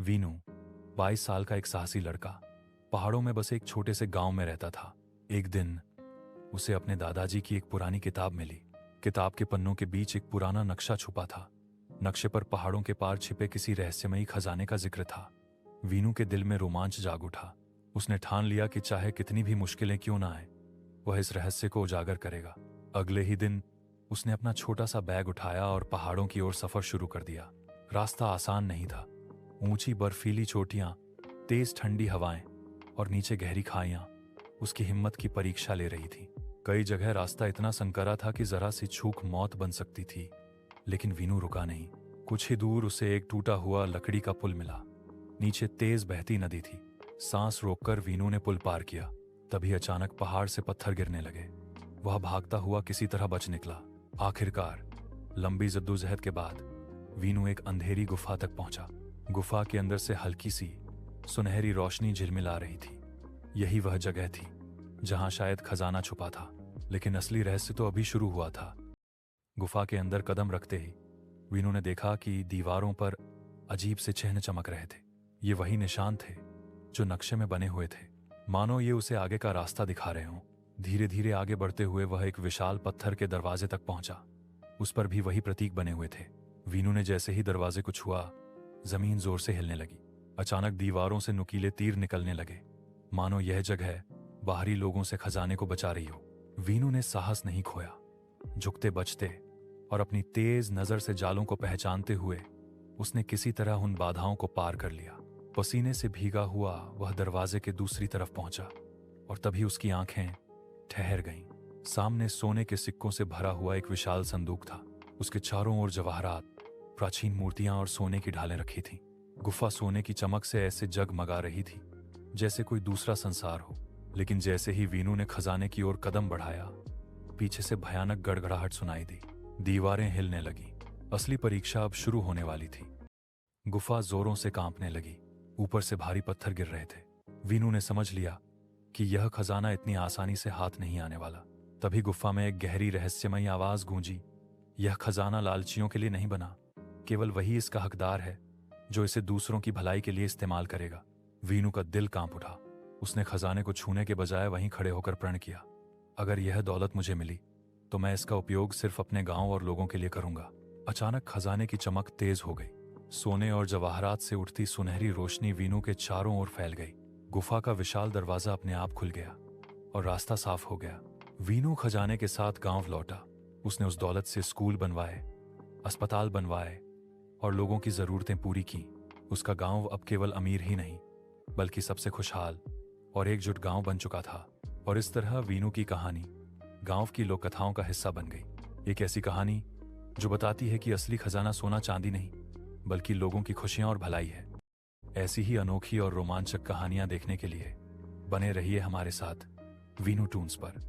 वीनू 22 साल का एक साहसी लड़का पहाड़ों में बसे एक छोटे से गांव में रहता था। एक दिन उसे अपने दादाजी की एक पुरानी किताब मिली। किताब के पन्नों के बीच एक पुराना नक्शा छुपा था। नक्शे पर पहाड़ों के पार छिपे किसी रहस्यमयी खजाने का जिक्र था। वीनू के दिल में रोमांच जाग उठा। उसने ठान लिया कि चाहे कितनी भी मुश्किलें क्यों ना आए, वह इस रहस्य को उजागर करेगा। अगले ही दिन उसने अपना छोटा सा बैग उठाया और पहाड़ों की ओर सफर शुरू कर दिया। रास्ता आसान नहीं था। ऊंची बर्फीली चोटियां, तेज ठंडी हवाएं और नीचे गहरी खाइयां उसकी हिम्मत की परीक्षा ले रही थी। कई जगह रास्ता इतना संकरा था कि जरा सी चूक मौत बन सकती थी, लेकिन वीनू रुका नहीं। कुछ ही दूर उसे एक टूटा हुआ लकड़ी का पुल मिला। नीचे तेज बहती नदी थी। सांस रोककर वीनू ने पुल पार किया। तभी अचानक पहाड़ से पत्थर गिरने लगे। वह भागता हुआ किसी तरह बच निकला। आखिरकार लंबी जद्दोजहद के बाद वीनू एक अंधेरी गुफा तक पहुंचा। गुफा के अंदर से हल्की सी सुनहरी रोशनी झिलमिला रही थी। यही वह जगह थी जहां शायद खजाना छुपा था, लेकिन असली रहस्य तो अभी शुरू हुआ था। गुफा के अंदर कदम रखते ही वीनू ने देखा कि दीवारों पर अजीब से चिन्ह चमक रहे थे। ये वही निशान थे जो नक्शे में बने हुए थे, मानो ये उसे आगे का रास्ता दिखा रहे हों। धीरे धीरे आगे बढ़ते हुए वह एक विशाल पत्थर के दरवाजे तक पहुंचा। उस पर भी वही प्रतीक बने हुए थे। वीनू ने जैसे ही दरवाजे को छुआ, जमीन जोर से हिलने लगी। अचानक दीवारों से नुकीले तीर निकलने लगे, मानो यह जगह बाहरी लोगों से खजाने को बचा रही हो। वीनू ने साहस नहीं खोया। झुकते बचते और अपनी तेज नजर से जालों को पहचानते हुए उसने किसी तरह उन बाधाओं को पार कर लिया। पसीने से भीगा हुआ वह दरवाजे के दूसरी तरफ पहुंचा और तभी उसकी आंखें ठहर गईं। सामने सोने के सिक्कों से भरा हुआ एक विशाल संदूक था। उसके चारों ओर जवाहरात, प्राचीन मूर्तियां और सोने की ढालें रखी थीं। गुफा सोने की चमक से ऐसे जगमगा रही थी जैसे कोई दूसरा संसार हो। लेकिन जैसे ही वीनू ने खजाने की ओर कदम बढ़ाया, पीछे से भयानक गड़गड़ाहट सुनाई दी। दीवारें हिलने लगी। असली परीक्षा अब शुरू होने वाली थी। गुफा जोरों से कांपने लगी। ऊपर से भारी पत्थर गिर रहे थे। वीनू ने समझ लिया कि यह खजाना इतनी आसानी से हाथ नहीं आने वाला। तभी गुफा में एक गहरी रहस्यमयी आवाज गूंजी। यह खजाना लालचियों के लिए नहीं बना, केवल वही इसका हकदार है जो इसे दूसरों की भलाई के लिए इस्तेमाल करेगा। वीनू का दिल कांप उठा। उसने खजाने को छूने के बजाय वहीं खड़े होकर प्रण किया, अगर यह दौलत मुझे मिली तो मैं इसका उपयोग सिर्फ अपने गांव और लोगों के लिए करूंगा। अचानक खजाने की चमक तेज हो गई। सोने और जवाहरात से उठती सुनहरी रोशनी वीनू के चारों ओर फैल गई। गुफा का विशाल दरवाजा अपने आप खुल गया और रास्ता साफ हो गया। वीनू खजाने के साथ गांव लौटा। उसने उस दौलत से स्कूल बनवाए, अस्पताल बनवाए और लोगों की जरूरतें पूरी की। उसका गांव अब केवल अमीर ही नहीं, बल्कि सबसे खुशहाल और एकजुट गांव बन चुका था। और इस तरह वीनू की कहानी गांव की लोक कथाओं का हिस्सा बन गई। एक ऐसी कहानी जो बताती है कि असली खजाना सोना चांदी नहीं, बल्कि लोगों की खुशियां और भलाई है। ऐसी ही अनोखी और रोमांचक कहानियां देखने के लिए बने रहिए हमारे साथ वीनू टून्स पर।